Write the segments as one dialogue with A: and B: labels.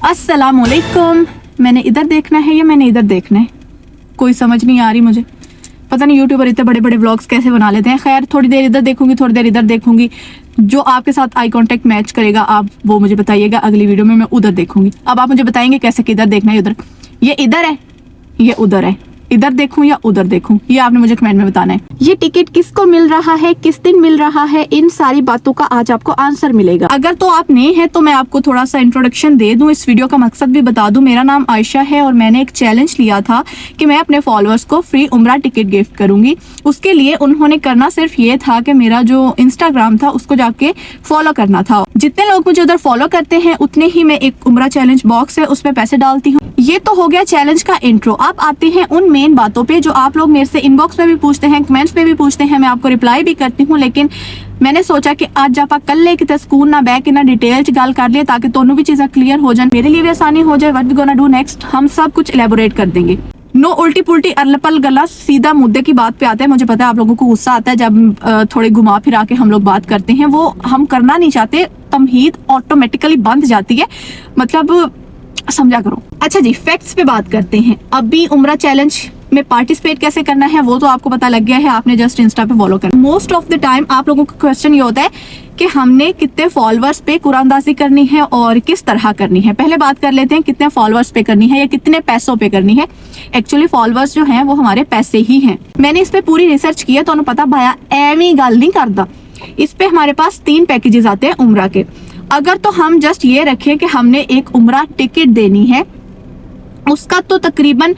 A: अस्सलामुअलैकुम। मैंने इधर देखना है या मैंने इधर देखना है, कोई समझ नहीं आ रही मुझे। पता नहीं यूट्यूबर इतने बड़े बड़े व्लॉग्स कैसे बना लेते हैं। खैर, थोड़ी देर इधर देखूंगी, थोड़ी देर इधर देखूंगी। जो आपके साथ आई कांटेक्ट मैच करेगा आप वो मुझे बताइएगा। अगली वीडियो में मैं उधर देखूंगी। अब आप मुझे बताएंगे कैसे किधर देखना है। उधर, ये इधर है, ये उधर है। इधर देखूं या उधर देखूं, ये आपने मुझे कमेंट में बताना है। ये टिकट किसको मिल रहा है, किस दिन मिल रहा है, इन सारी बातों का आज आपको आंसर मिलेगा। अगर तो आप नए हैं तो मैं आपको थोड़ा सा इंट्रोडक्शन दे दूं, इस वीडियो का मकसद भी बता दूं। मेरा नाम आयशा है और मैंने एक चैलेंज लिया था कि मैं अपने फॉलोअर्स को फ्री उम्रा टिकट गिफ्ट करूंगी। उसके लिए उन्होंने करना सिर्फ ये था कि मेरा जो इंस्टाग्राम था उसको जाके फॉलो करना था। जितने लोग मुझे उधर फॉलो करते हैं उतने ही मैं एक उम्रा चैलेंज बॉक्स है उसमें पैसे डालती हूँ। ये तो हो गया चैलेंज का इंट्रो। अब आते हैं उन मेन बातों पे जो आप लोग मेरे से इनबॉक्स में भी पूछते हैं, कमेंट्स में भी पूछते हैं, मैं आपको रिप्लाई भी करती हूँ। लेकिन मैंने सोचा कि आज आप कल लेके स्कूल ना बैक ना डिटेल च गल कर लिए ताकि दोनों भी चीजें क्लियर हो जाए, मेरे लिए भी आसानी हो जाए। What we gonna do next, हम सब कुछ एलेबोरेट कर देंगे। नो उल्टी पुल्टी अरलपल गला, सीधा मुद्दे की बात पे आते हैं। मुझे पता है आप लोगों को गुस्सा आता है जब थोड़े घुमा फिरा के हम लोग बात करते हैं, वो हम करना नहीं चाहते। तमहीद ऑटोमेटिकली बंद जाती है, मतलब समझा करो। अच्छा जी, फैक्ट्स पे बात करते हैं। अभी उम्रा चैलेंज में पार्टिसिपेट कैसे करना है वो तो आपको पता लग गया है, आपने जस्ट इंस्टा पे फॉलो करना। मोस्ट ऑफ द टाइम आप लोगों का क्वेश्चन ये होता है कि हमने कितने फॉलोअर्स पे कुरानदाजी करनी है और किस तरह करनी है। पहले बात कर लेते हैं कितने फॉलोअर्स पे करनी है या कितने पैसों पे करनी है। एक्चुअली फॉलोअर्स जो हैं वो हमारे पैसे ही हैं। मैंने इस पे पूरी रिसर्च की है तो पता भाया एवं गल नहीं करता। इस पे हमारे पास 3 पैकेजेस आते हैं उम्रा के। अगर तो हम जस्ट ये रखें कि हमने एक उम्रा टिकट देनी है, उसका तो तकरीबन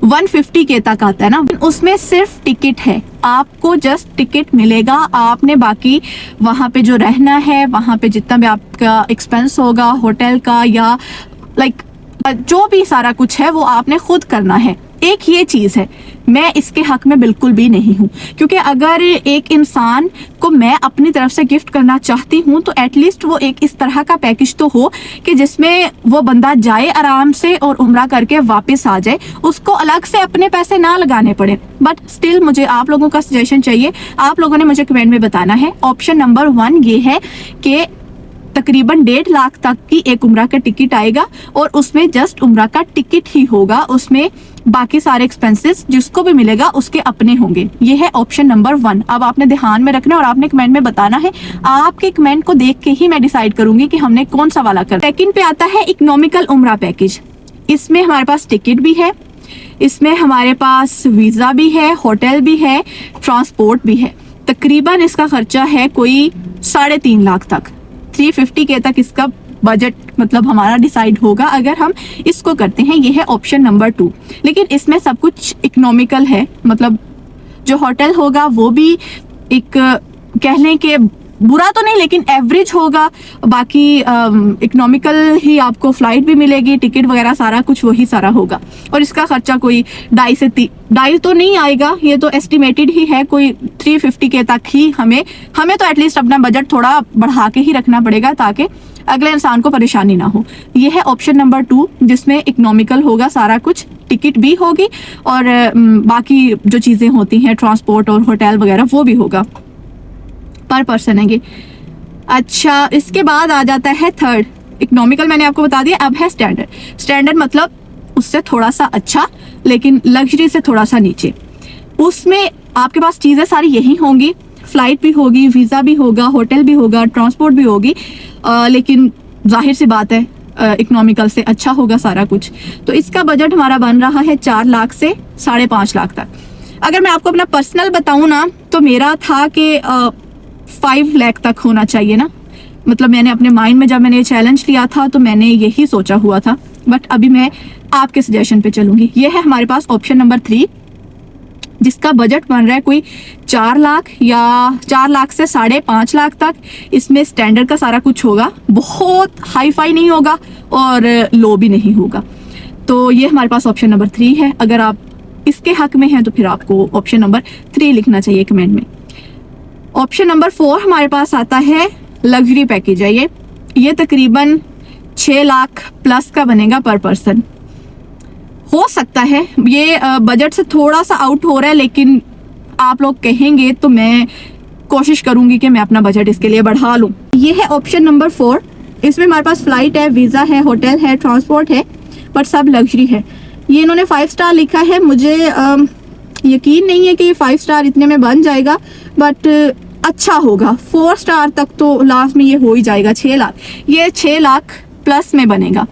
A: 150 के तक आता है ना। उसमें सिर्फ टिकट है, आपको जस्ट टिकट मिलेगा। आपने बाकी वहां पे जो रहना है, वहां पे जितना भी आपका एक्सपेंस होगा होटल का या लाइक जो भी सारा कुछ है वो आपने खुद करना है। एक ये चीज है, मैं इसके हक में बिल्कुल भी नहीं हूँ, क्योंकि अगर एक इंसान को मैं अपनी तरफ से गिफ्ट करना चाहती हूँ तो एटलीस्ट वो एक इस तरह का पैकेज तो हो कि जिसमें वो बंदा जाए आराम से और उम्रा करके वापस आ जाए, उसको अलग से अपने पैसे ना लगाने पड़े। बट स्टिल मुझे आप लोगों का सजेशन चाहिए। आप लोगों ने मुझे कमेंट में बताना है। ऑप्शन नंबर 1 ये है कि तकरीबन 1.5 लाख तक की एक उम्रा का टिकट आएगा और उसमें जस्ट उम्रा का टिकट ही होगा, उसमें बाकी सारे एक्सपेंसेस जिसको भी मिलेगा उसके अपने होंगे। ये है ऑप्शन नंबर 1। अब आपने ध्यान में रखना और आपने कमेंट में बताना है। आपके कमेंट को देख के ही मैं डिसाइड करूंगी कि हमने कौन सा वाला करना। सेकंड पे आता है इकोनॉमिकल उम्रा पैकेज। इसमें हमारे पास टिकट भी है, इसमें हमारे पास वीजा भी है, होटल भी है, ट्रांसपोर्ट भी है। तकरीबन इसका खर्चा है कोई 3.5 लाख तक, 350 के तक इसका बजट मतलब हमारा डिसाइड होगा अगर हम इसको करते हैं। ये है ऑप्शन नंबर 2। लेकिन इसमें सब कुछ इकोनॉमिकल है, मतलब जो होटल होगा वो भी एक कह लें कि बुरा तो नहीं लेकिन एवरेज होगा। बाकी इकोनॉमिकल ही आपको फ्लाइट भी मिलेगी, टिकट वगैरह सारा कुछ वही सारा होगा। और इसका खर्चा कोई 2.5 से 3.5 तो नहीं आएगा, ये तो एस्टिमेटेड ही है। कोई 350 के तक ही हमें तो एटलीस्ट अपना बजट थोड़ा बढ़ा के ही रखना पड़ेगा ताकि अगले इंसान को परेशानी ना हो। ये है ऑप्शन नंबर 2 जिसमें इकोनॉमिकल होगा सारा कुछ, टिकट भी होगी और बाकी जो चीजें होती हैं ट्रांसपोर्ट और होटल वगैरह वो भी होगा, पर पर्सन है ये। अच्छा, इसके बाद आ जाता है थर्ड। इकोनॉमिकल मैंने आपको बता दिया। अब है स्टैंडर्ड। स्टैंडर्ड मतलब उससे थोड़ा सा अच्छा लेकिन लग्जरी से थोड़ा सा नीचे। उसमें आपके पास चीजें सारी यही होंगी, फ्लाइट भी होगी, वीजा भी होगा, होटल भी होगा, ट्रांसपोर्ट भी होगी। लेकिन जाहिर सी बात है इकोनॉमिकल से अच्छा होगा सारा कुछ। तो इसका बजट हमारा बन रहा है 4 लाख से 5.5 लाख तक। अगर मैं आपको अपना पर्सनल बताऊं ना तो मेरा था कि 5 लाख तक होना चाहिए ना। मतलब मैंने अपने माइंड में जब मैंने ये चैलेंज लिया था तो मैंने यही सोचा हुआ था। बट अभी मैं आपके सजेशन पे चलूंगी। ये है हमारे पास ऑप्शन नंबर 3 जिसका बजट बन रहा है कोई 4 लाख या 4 लाख से 5.5 लाख तक। इसमें स्टैंडर्ड का सारा कुछ होगा, बहुत हाई फाई नहीं होगा और लो भी नहीं होगा। तो ये हमारे पास ऑप्शन नंबर 3 है। अगर आप इसके हक में हैं तो फिर आपको ऑप्शन नंबर 3 लिखना चाहिए कमेंट में। ऑप्शन नंबर 4 हमारे पास आता है लग्जरी पैकेज है। ये तकरीबन 6 लाख प्लस का बनेगा पर पर्सन। हो सकता है ये बजट से थोड़ा सा आउट हो रहा है, लेकिन आप लोग कहेंगे तो मैं कोशिश करूंगी कि मैं अपना बजट इसके लिए बढ़ा लूं। ये है ऑप्शन नंबर 4 इसमें हमारे पास फ्लाइट है, वीज़ा है, होटल है, ट्रांसपोर्ट है, बट सब लग्जरी है। ये इन्होंने 5 स्टार लिखा है। मुझे यकीन नहीं है कि ये 5 स्टार इतने में बन जाएगा, बट अच्छा होगा। 4 स्टार तक तो लास्ट में ये हो ही जाएगा। 6 लाख, ये 6 लाख प्लस में बनेगा।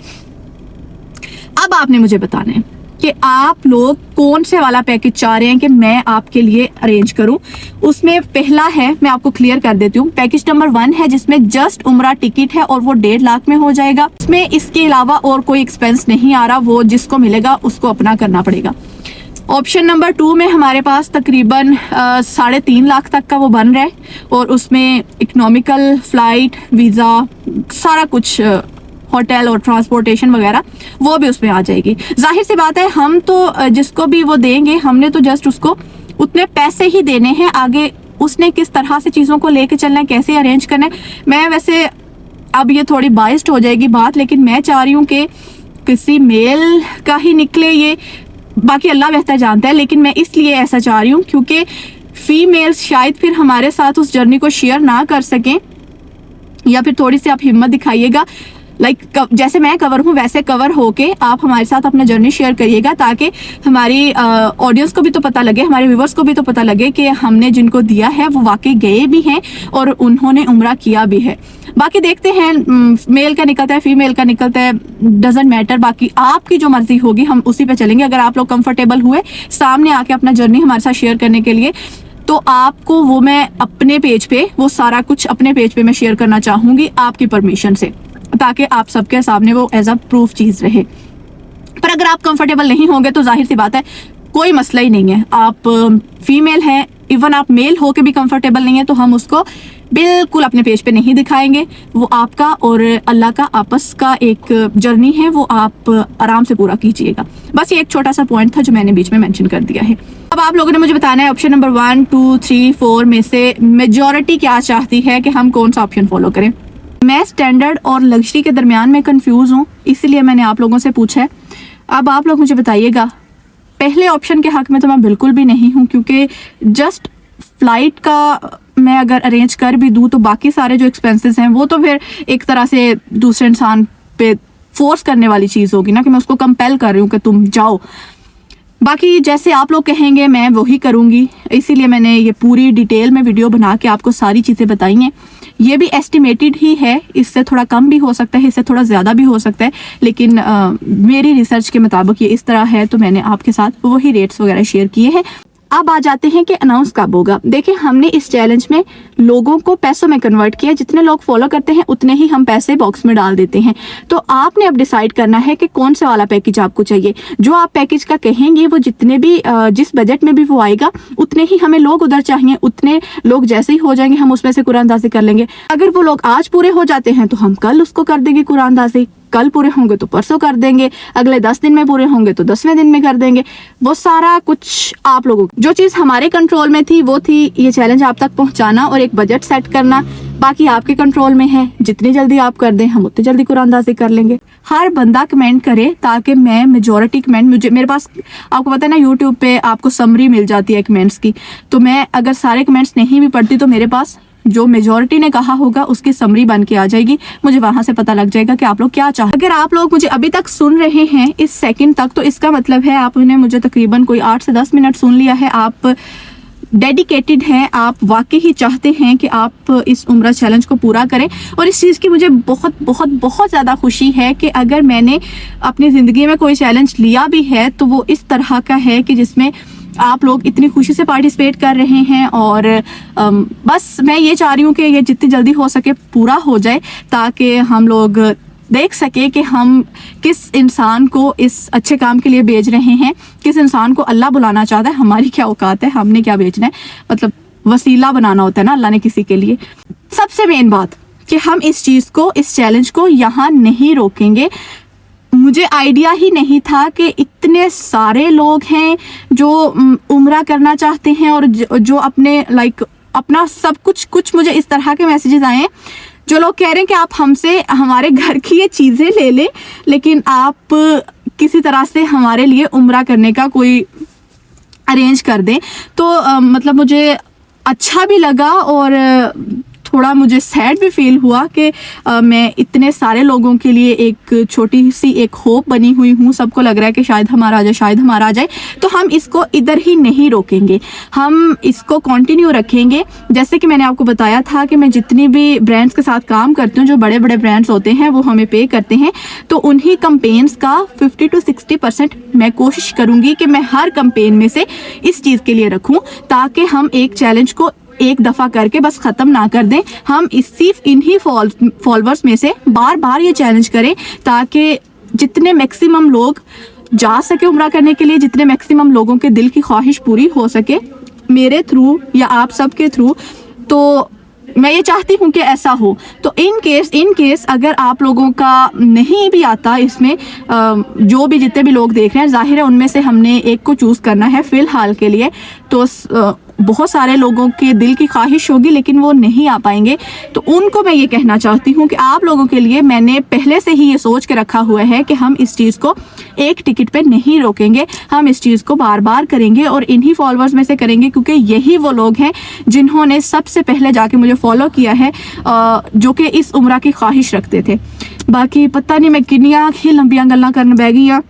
A: अब आपने मुझे बताना है कि आप लोग कौन से वाला पैकेज चाह रहे हैं कि मैं आपके लिए अरेंज करूं। उसमें पहला है, मैं आपको क्लियर कर देती हूँ, पैकेज नंबर 1 है जिसमें जस्ट उम्रा टिकट है और वो 1.5 लाख में हो जाएगा। इसमें इसके अलावा और कोई एक्सपेंस नहीं आ रहा, वो जिसको मिलेगा उसको अपना करना पड़ेगा। ऑप्शन नंबर 2 में हमारे पास तकरीबन 3.5 लाख तक का वो बन रहा है और उसमें इकोनॉमिकल, फ्लाइट, वीज़ा, सारा कुछ, होटल और ट्रांसपोर्टेशन वगैरह वो भी उसमें आ जाएगी। जाहिर सी बात है, हम तो जिसको भी वो देंगे, हमने तो जस्ट उसको उतने पैसे ही देने हैं। आगे उसने किस तरह से चीज़ों को लेके चलना है, कैसे अरेंज करना है, मैं वैसे अब ये थोड़ी बाइस्ड हो जाएगी बात, लेकिन मैं चाह रही हूँ कि किसी मेल का ही निकले ये, बाकी अल्लाह बेहतर जानता है। लेकिन मैं इसलिए ऐसा चाह रही हूँ क्योंकि फीमेल्स शायद फिर हमारे साथ उस जर्नी को शेयर ना कर सकें, या फिर थोड़ी सी आप हिम्मत दिखाइएगा। जैसे मैं कवर हूँ वैसे कवर होके आप हमारे साथ अपना जर्नी शेयर करिएगा, ताकि हमारी ऑडियंस को भी तो पता लगे, हमारे व्यूवर्स को भी तो पता लगे कि हमने जिनको दिया है वो वाकई गए भी हैं और उन्होंने उम्रा किया भी है। बाकी देखते हैं, मेल का निकलता है, फीमेल का निकलता है, डजेंट मैटर। बाकी आपकी जो मर्जी होगी हम उसी पे चलेंगे। अगर आप लोग कंफर्टेबल हुए सामने आके अपना जर्नी हमारे साथ शेयर करने के लिए, तो आपको वो मैं अपने पेज पे, वो सारा कुछ अपने पेज पे मैं शेयर करना चाहूँगी आपकी परमिशन से, ताकि आप सबके सामने वो एज अ प्रूफ चीज़ रहे। पर अगर आप कंफर्टेबल नहीं होंगे तो जाहिर सी बात है कोई मसला ही नहीं है। आप फीमेल हैं, इवन आप मेल हो के भी कंफर्टेबल नहीं है तो हम उसको बिल्कुल अपने पेज पे नहीं दिखाएंगे। वो आपका और अल्लाह का आपस का एक जर्नी है, वो आप आराम से पूरा कीजिएगा। बस ये एक छोटा सा पॉइंट था जो मैंने बीच में मेंशन कर दिया है। अब आप लोगों ने मुझे बताना है ऑप्शन नंबर 1, 2, 3, 4 में से मेजॉरिटी क्या चाहती है कि हम कौन सा ऑप्शन फॉलो करें। मैं स्टैंडर्ड और लग्जरी के दरमियान में कंफ्यूज हूँ, इसलिए मैंने आप लोगों से पूछा है। अब आप लोग मुझे बताइएगा। पहले ऑप्शन के हक में तो मैं बिल्कुल भी नहीं हूँ, क्योंकि जस्ट फ्लाइट का मैं अगर अरेंज कर भी दूँ तो बाकी सारे जो एक्सपेंसेस हैं वो तो फिर एक तरह से दूसरे इंसान पे फोर्स करने वाली चीज़ होगी ना, कि मैं उसको कंपेल कर रही हूँ कि तुम जाओ। बाकी जैसे आप लोग कहेंगे मैं वही करूँगी, इसीलिए मैंने ये पूरी डिटेल में वीडियो बना के आपको सारी चीज़ें बताई हैं। ये भी एस्टिमेटेड ही है, इससे थोड़ा कम भी हो सकता है, इससे थोड़ा ज़्यादा भी हो सकता है, लेकिन मेरी रिसर्च के मुताबिक ये इस तरह है, तो मैंने आपके साथ वही रेट्स वगैरह शेयर किए हैं। अब आ जाते हैं कि अनाउंस कब होगा। देखिए, हमने इस चैलेंज में लोगों को पैसों में कन्वर्ट किया, जितने लोग फॉलो करते हैं उतने ही हम पैसे बॉक्स में डाल देते हैं। तो आपने अब डिसाइड करना है कि कौन सा वाला पैकेज आपको चाहिए। जो आप पैकेज का कहेंगे वो जितने भी जिस बजट में भी वो आएगा उतने ही हमें लोग उधर चाहिए, उतने लोग जैसे ही हो जाएंगे हम उसमें से कुरानंदाजी कर लेंगे। अगर वो लोग आज पूरे हो जाते हैं तो हम कल उसको कर देंगे कुरानंदाजी, कल पूरे होंगे तो परसों कर देंगे, अगले 10 दिन में पूरे होंगे तो 10वें दिन में कर देंगे। वो सारा कुछ आप लोगों की जो चीज़ हमारे कंट्रोल में थी वो थी ये चैलेंज आप तक पहुंचाना और एक बजट सेट करना। बाकी आपके कंट्रोल में है, जितनी जल्दी आप कर दें हम उतनी जल्दी कुरानंदाजी कर लेंगे। हर बंदा कमेंट करे ताकि मैं मेजॉरिटी कमेंट, मेरे पास आपको पता है ना यूट्यूब पे आपको समरी मिल जाती है कमेंट्स की, तो मैं अगर सारे कमेंट्स नहीं भी पढ़ती तो मेरे पास जो मेजॉरिटी ने कहा होगा उसकी समरी बन के आ जाएगी, मुझे वहां से पता लग जाएगा कि आप लोग क्या चाहते। अगर आप लोग मुझे अभी तक सुन रहे हैं इस सेकंड तक, तो इसका मतलब है आपने मुझे तकरीबन कोई 8 से 10 मिनट सुन लिया है। आप डेडिकेटेड हैं, आप वाकई ही चाहते हैं कि आप इस उम्रा चैलेंज को पूरा करें। और इस चीज़ की मुझे बहुत बहुत बहुत ज़्यादा खुशी है कि अगर मैंने अपनी ज़िंदगी में कोई चैलेंज लिया भी है तो वो इस तरह का है कि जिसमें आप लोग इतनी खुशी से पार्टिसिपेट कर रहे हैं। और बस मैं ये चाह रही हूँ कि ये जितनी जल्दी हो सके पूरा हो जाए, ताकि हम लोग देख सके कि हम किस इंसान को इस अच्छे काम के लिए भेज रहे हैं, किस इंसान को अल्लाह बुलाना चाहता है, हमारी क्या औकात है, हमने क्या भेजना है। मतलब वसीला बनाना होता है ना अल्लाह ने किसी के लिए। सबसे मेन बात कि हम इस चीज़ को, इस चैलेंज को यहाँ नहीं रोकेंगे। मुझे आइडिया ही नहीं था कि इतने सारे लोग हैं जो उम्रा करना चाहते हैं और जो अपने अपना सब कुछ मुझे इस तरह के मैसेजेस आए हैं जो लोग कह रहे हैं कि आप हमसे हमारे घर की ये चीज़ें ले लें, लेकिन आप किसी तरह से हमारे लिए उम्रा करने का कोई अरेंज कर दें। तो मतलब मुझे अच्छा भी लगा और थोड़ा मुझे सैड भी फील हुआ कि मैं इतने सारे लोगों के लिए एक छोटी सी एक होप बनी हुई हूँ। सबको लग रहा है कि शायद हमारा आ जाए, शायद हमारा आ जाए। तो हम इसको इधर ही नहीं रोकेंगे, हम इसको कंटिन्यू रखेंगे। जैसे कि मैंने आपको बताया था कि मैं जितनी भी ब्रांड्स के साथ काम करती हूँ, जो बड़े बड़े ब्रांड्स होते हैं वो हमें पे करते हैं, तो उन्हीं कंपेन्स का 50 to 60% मैं कोशिश करूँगी कि मैं हर कंपेन में से इस चीज़ के लिए रखूँ, ताकि हम एक चैलेंज को एक दफ़ा करके बस ख़त्म ना कर दें। हम सिर्फ इन्हीं फॉलोअर्स में से बार बार ये चैलेंज करें, ताकि जितने मैक्सिमम लोग जा सके उम्रा करने के लिए, जितने मैक्सिमम लोगों के दिल की ख्वाहिश पूरी हो सके मेरे थ्रू या आप सब के थ्रू। तो मैं ये चाहती हूँ कि ऐसा हो। तो इन केस अगर आप लोगों का नहीं भी आता इसमें, जो भी जितने भी लोग देख रहे हैं, जाहिर है उनमें से हमने एक को चूज़ करना है फ़िलहाल के लिए। तो बहुत सारे लोगों के दिल की ख्वाहिश होगी लेकिन वो नहीं आ पाएंगे। तो उनको मैं ये कहना चाहती हूँ कि आप लोगों के लिए मैंने पहले से ही ये सोच के रखा हुआ है कि हम इस चीज़ को एक टिकट पे नहीं रोकेंगे, हम इस चीज़ को बार बार करेंगे और इन्हीं फॉलोअर्स में से करेंगे, क्योंकि यही वो लोग हैं जिन्होंने सबसे पहले जाके मुझे फॉलो किया है, जो कि इस उम्र की ख्वाहिश रखते थे। बाकी पता नहीं मैं किन्नियां ही लंबियां गल्लां करन बह गई हाँ,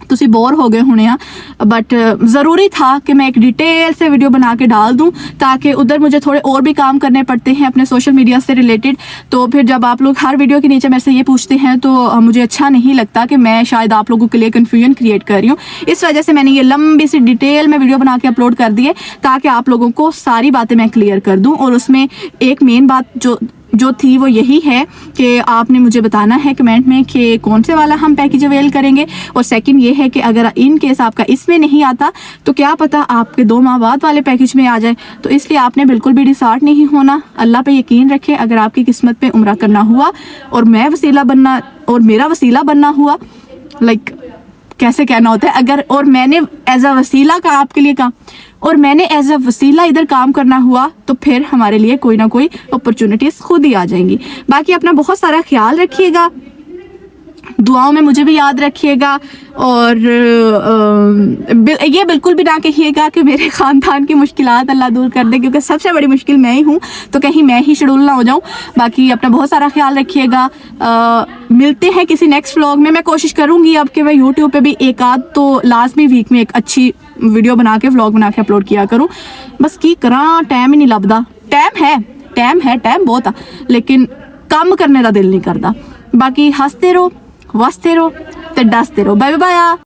A: तुसी बोर हो गए होने आ, बट ज़रूरी था कि मैं एक डिटेल से वीडियो बना के डाल दूं, ताकि उधर मुझे थोड़े और भी काम करने पड़ते हैं अपने सोशल मीडिया से रिलेटेड। तो फिर जब आप लोग हर वीडियो के नीचे मेरे से ये पूछते हैं तो मुझे अच्छा नहीं लगता कि मैं शायद आप लोगों के लिए कन्फ्यूजन क्रिएट कर रही हूँ। इस वजह से मैंने ये लंबी सी डिटेल में वीडियो बना के अपलोड कर दी है, ताकि आप लोगों को सारी बातें मैं क्लियर कर दूँ। और उसमें एक मेन बात जो थी वो यही है कि आपने मुझे बताना है कमेंट में कि कौन से वाला हम पैकेज अवेल करेंगे। और सेकंड ये है कि अगर इन केस आपका इसमें नहीं आता तो क्या पता आपके 2 माह बाद वाले पैकेज में आ जाए। तो इसलिए आपने बिल्कुल भी डिसहार्ट नहीं होना, अल्लाह पे यकीन रखें। अगर आपकी किस्मत पे उम्रा करना हुआ और मैं वसीला बनना और मेरा वसीला बनना हुआ, लाइक कैसे कहना होता है, अगर और मैंने एज अ वसीला का आपके लिए काम और मैंने एज अ वसीला इधर काम करना हुआ, तो फिर हमारे लिए कोई ना कोई अपॉर्चुनिटीज़ खुद ही आ जाएंगी। बाकी अपना बहुत सारा ख्याल रखिएगा, दुआओं में मुझे भी याद रखिएगा। और ये बिल्कुल भी ना कहिएगा कि मेरे ख़ानदान की मुश्किलात अल्लाह दूर कर दे, क्योंकि सबसे बड़ी मुश्किल मैं ही हूँ, तो कहीं मैं ही शेड्यूल ना हो जाऊँ। बाकी अपना बहुत सारा ख्याल रखिएगा। मिलते हैं किसी नेक्स्ट व्लॉग में। मैं कोशिश करूँगी अब कि मैं यूट्यूब पे भी एक आध तो लाजमी वीक में एक अच्छी वीडियो बना के व्लॉग बना के अपलोड किया करूँ। बस की करा, टाइम ही नहीं लगता। टाइम बहुत आ, लेकिन काम करने का दिल नहीं करता। बाकी हंसते रहो, वसते रहो ते डसते रहो। Bye bye.